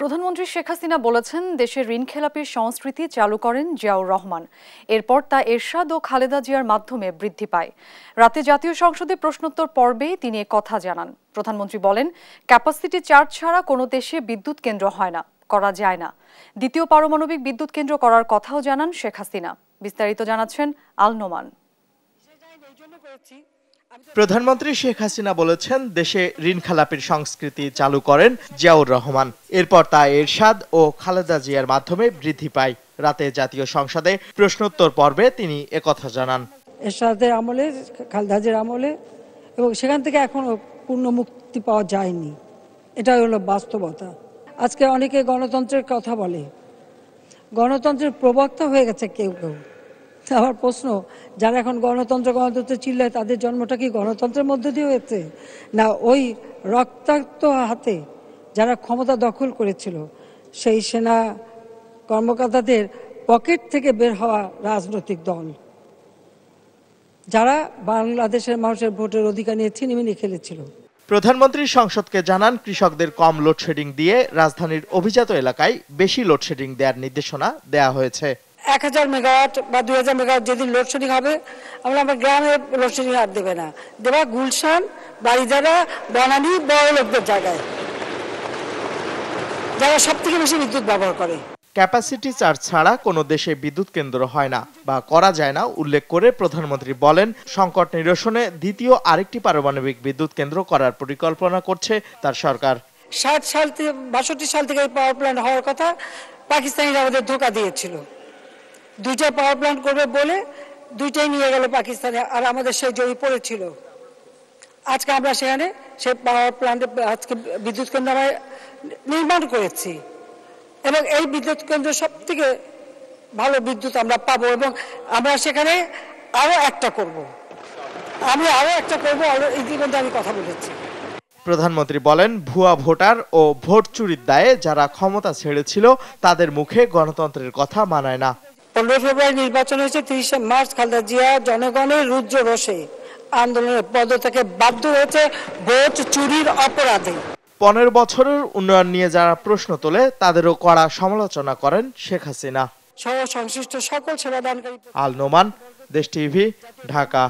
প্রধানমন্ত্রী শেখ হাসিনা বলেছেন, দেশের ঋণখেলাপির সংস্কৃতি চালু করেন জিয়াউর রহমান। এরপর তা এরশাদ ও খালেদা জিয়ার মাধ্যমে বৃদ্ধি পায়। রাতে জাতীয় সংসদে প্রশ্নোত্তর পর্বে তিনি কথা জানান। প্রধানমন্ত্রী বলেন, ক্যাপাসিটি চার্জ ছাড়া কোনো দেশে বিদ্যুৎ কেন্দ্র হয় না, করা যায় না। দ্বিতীয় পারমাণবিক বিদ্যুৎ কেন্দ্র করার কথাও জানান শেখ হাসিনা। বিস্তারিত জানাচ্ছেন আল নোমান। প্রধানমন্ত্রী শেখ হাসিনা বলেছেন, দেশে ঋণখেলাপির সংস্কৃতি চালু করেন জিয়াউর রহমান। এরপর তা এরশাদ ও খালেদা জিয়ার মাধ্যমে বৃদ্ধি পায়। রাতে জাতীয় সংসদে প্রশ্নোত্তর পর্বে তিনি একথা জানান। এরশাদের আমলে, খালেদা জিয়ার আমলে, এবং সেখান থেকে এখনো পূর্ণ মুক্তি পাওয়া যায়নি। এটাই হলো বাস্তবতা। আজকে অনেকে গণতন্ত্রের কথা বলে, গণতন্ত্রের প্রবক্তা হয়ে গেছে কেউ কেউ। আমার প্রশ্ন, যারা এখন গণতন্ত্র চিল্লায়, তাদের জন্মটা কি গণতন্ত্রের মধ্যে দিয়ে হয়েছে, না ওই রক্তাক্ত হাতে যারা ক্ষমতা দখল করেছিল সেই সেনা কর্মকর্তাদের পকেট থেকে বের হওয়া রাজনৈতিক দল, যারা বাংলাদেশের মানুষের ভোটের অধিকার নিয়ে ছিনিমিনি খেলেছিল? প্রধানমন্ত্রী সংসদকে জানান, কৃষকদের কম লোডশেডিং দিয়ে রাজধানীর অভিজাত এলাকায় বেশি লোডশেডিং দেওয়ার নির্দেশনা দেয়া হয়েছে। 1000 মেগাওয়াট বা 2000 মেগাওয়াট যেদিন লোডশেডিং হবে, আমার গ্রামে লোডশেডিং আর দেবে না, দেবা গুলশান, বাড়িদারা, বনানী, বড় লোকদের জায়গায়, যারা সব থেকে বেশি বিদ্যুৎ ব্যবহার করে। ক্যাপাসিটি চার্জ ছাড়া কোনো দেশে বিদ্যুৎ কেন্দ্র হয় না বা করা যায় না উল্লেখ করে প্রধানমন্ত্রী বলেন, সংকট নিরসনে দ্বিতীয় আরেকটি পারমাণবিক বিদ্যুৎ কেন্দ্র করার পরিকল্পনা করছে তার সরকার। 62 সাল থেকে এই পাওয়ার প্ল্যান্ট হওয়ার কথা, পাকিস্তানিরা আমাদের ধোঁকা দিয়েছিল। 2টা পাওয়ার প্ল্যান্ট করবে বলে 2টাই নিয়ে গেল পাকিস্তানে, আর আমাদের সেই জমি পড়েছিল। আজকে আমরা সেখানে সেই পাওয়ার প্ল্যান্টে আজকে বিদ্যুৎ কেন্দ্র আমরা নির্মাণ করেছি, এবং এই বিদ্যুৎ কেন্দ্র সব থেকে ভালো বিদ্যুৎ আমরা পাবো, এবং আমরা সেখানে আরো একটা করব। ইতিমধ্যে আমি কথা বলেছি। প্রধানমন্ত্রী বলেন, ভুয়া ভোটার ও ভোট চুরির দায়ে যারা ক্ষমতা ছেড়েছিল তাদের মুখে গণতন্ত্রের কথা মানায় না। 15 ফেব্রুয়ারি নির্বাচন হয়েছে, 30 মার্চ খালেদা জিয়া জনগণের রুদ্র রোষে আন্দোলনের পদত্যাগে বাধ্য হয়েছে ভোট চুরির অপরাধে। 15 বছরের উন্নয়ন নিয়ে যারা প্রশ্ন তোলে তাদেরও কড়া সমালোচনা করেন শেখ হাসিনা। সংশ্লিষ্ট সকল সেবাদানকারী। আল নোমান, দেশ টিভি, ঢাকা।